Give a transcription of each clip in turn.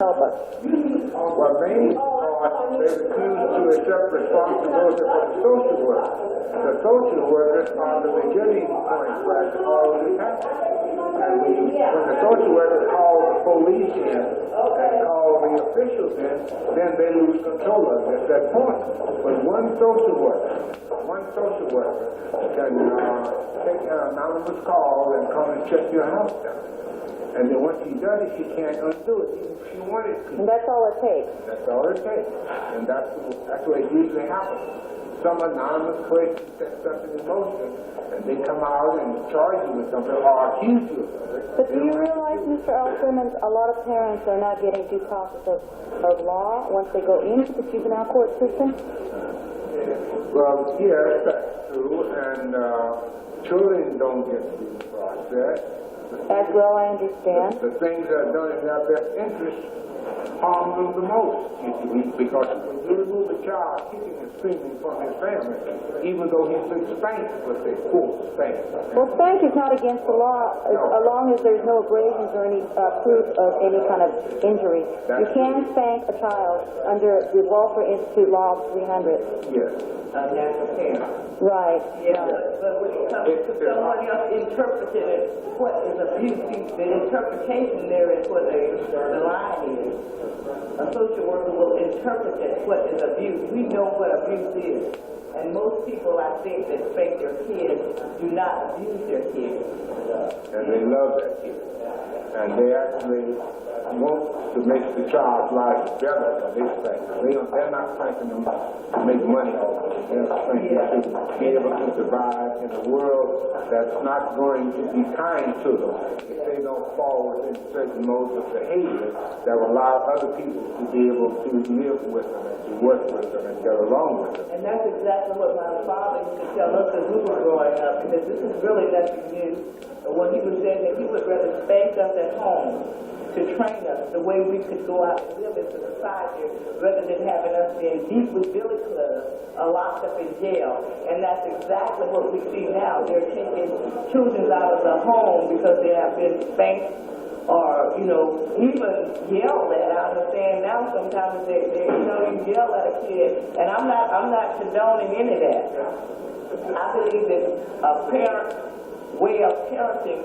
help us. Well, mainly because they refuse to accept responsibility for the social work. The social workers are the beginning point where all this happens. And when the social workers call the police in and call the officials in, then they lose control of it at that point. But one social worker can take an anonymous call and come and check your house down. And then once she does it, she can't undo it, even if she wanted to. And that's all it takes. That's all it takes. And that's the way it usually happens. Some anonymous person sets something in motion, and they come out and charge you with something or accuse you of something. But do you realize, Mr. L. Simmons, a lot of parents are not getting due process of law once they go into the juvenile court system? Well, yes, that's true. And children don't get due process. As well, I understand. The things that are done in their best interest harm them the most, because when you remove a child kicking and screaming from his family, even though he's been spanked with a full spank. Well, spank is not against the law as long as there's no abrasions or any proof of any kind of injury. You can spank a child under the Welfare Institute Law 300. Yes. Natural parent. Right. Yeah, but when it comes to someone else interpreting what is abuse, the interpretation there is what the line is. A social worker will interpret what is abuse. We know what abuse is. And most people, I think, that spank their kids do not abuse their kids. And they love that kid. And they actually want to make the child's life better than they spank them. They're not spanking them to make money off of them. They're spanking them to be able to survive in a world that's not going to be kind to them if they don't fall within certain modes of behavior that will allow other people to be able to live with them and to work with them and get along with them. And that's exactly what my father used to tell us as we were growing up, because this is really nothing new. When he was saying that he would rather spank us at home to train us the way we could go out and live into society rather than having us in deep with billy clubs or locked up in jail. And that's exactly what we see now. They're taking children out of the home because they have been spanked or, even yelled at. I understand now sometimes you yell at a kid, and I'm not condoning any of that. I believe that a parent's way of parenting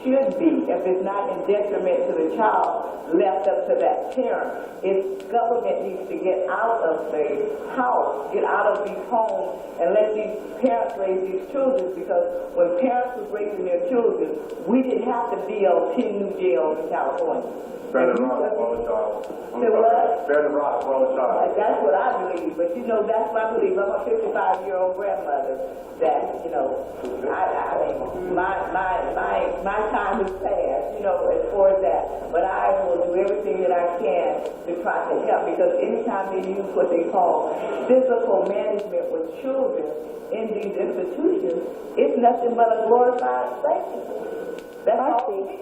should be, if it's not in detriment to the child, left up to that parent. If government needs to get out of the house, get out of these homes, and let these parents raise these children, because when parents were raising their children, we didn't have to build 10 new jails in California. Better rock, well child. Say what? Better rock, well child. That's what I believe, but that's what I believe. I'm a 55-year-old grandmother that, I mean, my time is past, as far as that. But I will do everything that I can to try to help, because anytime they use what they call physical management with children in these institutions, it's nothing but a glorified spanking. That's all it is.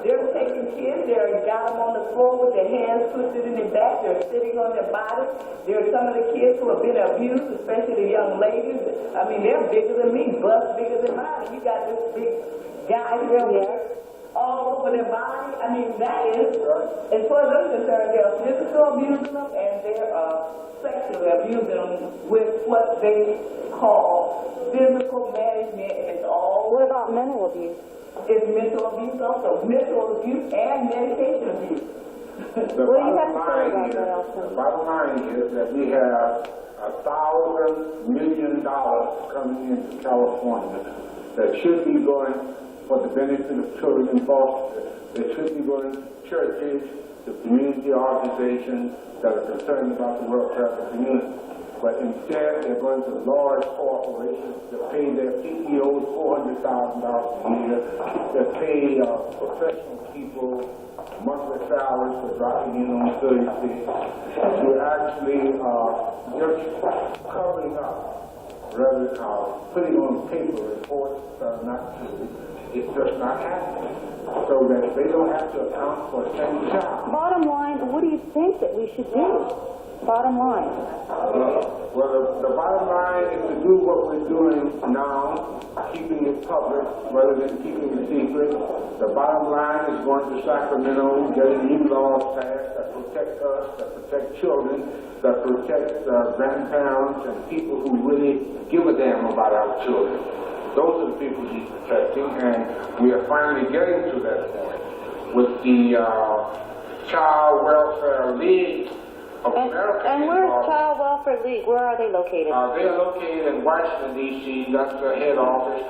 They're taking kids, they've got them on the floor with their hands twisted in their back, they're sitting on their bodies. There are some of the kids who have been abused, especially the young ladies. I mean, they're bigger than me, bust bigger than mine. You got this big guy here all over their body. I mean, that is, as far as I'm concerned, they're physical abusing them and they're sexually abusing them with what they call physical management, and it's all. What about mental abuse? It's mental abuse also, mental abuse and medication abuse. The bottom line is that we have $1,000 million coming into California that should be going for the benefit of children in foster. It should be going to churches, to community organizations that are concerned about the welfare of the community. But instead, they're going to large corporations to pay their CEOs $400,000 a year, to pay professional people monthly salaries for dropping in on Thursday. We're actually just covering up, rather putting on paper reports that are not true. It's just not happening, so that they don't have to account for a single child. Bottom line, what do you think that we should do? Bottom line. Well, the bottom line is to do what we're doing now, keeping it public rather than keeping it secret. The bottom line is going to Sacramento, getting new laws passed that protect us, that protect children, that protect grandparents and people who really give a damn about our children. Those are the people he's protecting, and we are finally getting to that point with the Child Welfare League of America. And where's Child Welfare League? Where are they located? They are located in Washington, D.C. That's their head office.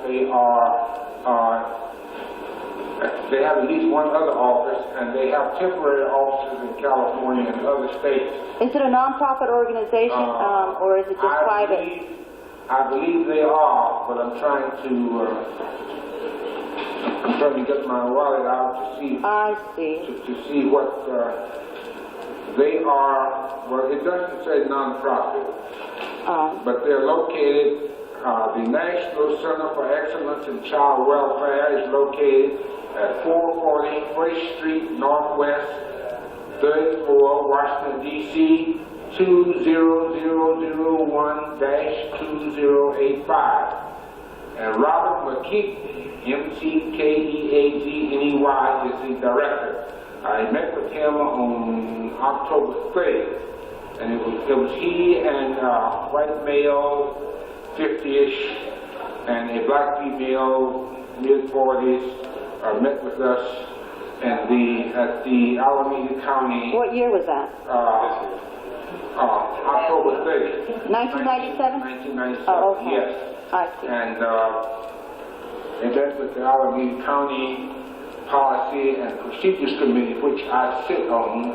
They have at least one other office, and they have temporary offices in California and other states. Is it a non-profit organization, or is it just private? I believe they are, but I'm trying to get my wallet out to see. I see. To see what they are. Well, it doesn't say non-profit, but they're located. The National Center for Excellence in Child Welfare is located at 440 First Street Northwest, 34, Washington, D.C., 20001-2085. And Robert McKeagney, McKeagney, is the director. I met with him on October 3rd, and it was he and a white male, 50-ish, and a black female, mid-40s, met with us at the Alameda County. What year was that? October 30th. 1997? 1997, Oh, okay. yes. I see. And they met with the Alameda County Policy and Procedures Committee, which I sit on,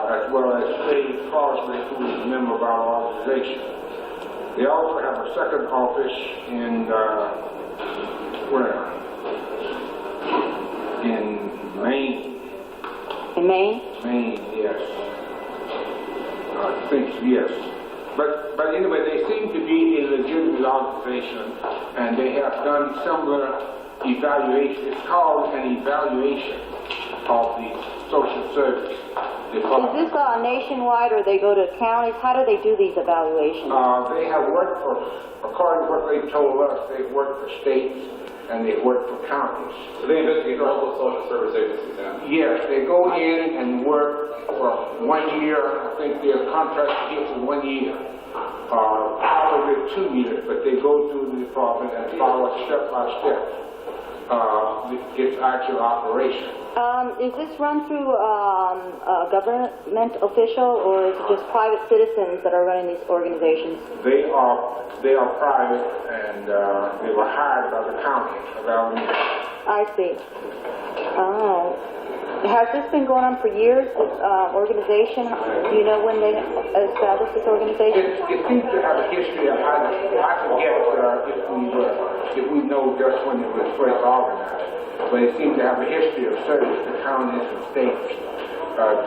as well as Faye Crosby, who is a member of our organization. They also have a second office in, in Maine. In Maine? Maine, yes. I think, yes. But anyway, they seem to be a legitimate organization, and they have done similar evaluation. It's called an evaluation of the social service department. Is this nationwide, or they go to counties? How do they do these evaluations? They have worked for, according to what they told us, they've worked for states and they've worked for counties. So they investigate local social service agencies now? Yes, they go in and work for 1 year. I think their contract here for 1 year. Probably 2 years, but they go through the department and follow step by step its actual operation. Is this run through a government official, or is it just private citizens that are running these organizations? They are private, and they were hired by the county of Alameda. I see. Oh. Has this been going on for years, this organization? Do you know when they established this organization? It seems to have a history of, I forget if we know just when it was first organized, but it seems to have a history of service to counties and states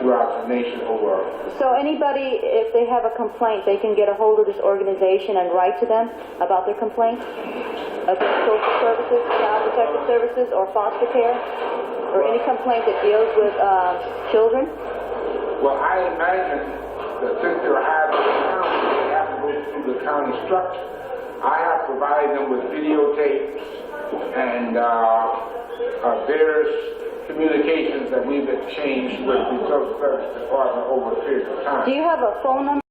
throughout the nation over. So anybody, if they have a complaint, they can get a hold of this organization and write to them about their complaint? About social services, child protective services, or foster care? Or any complaint that deals with children? Well, I imagine that since they're hired by the county, they have to go through the county structure. I have provided them with videotapes and various communications that we've exchanged with the social service department over a period of time. Do you have a phone number?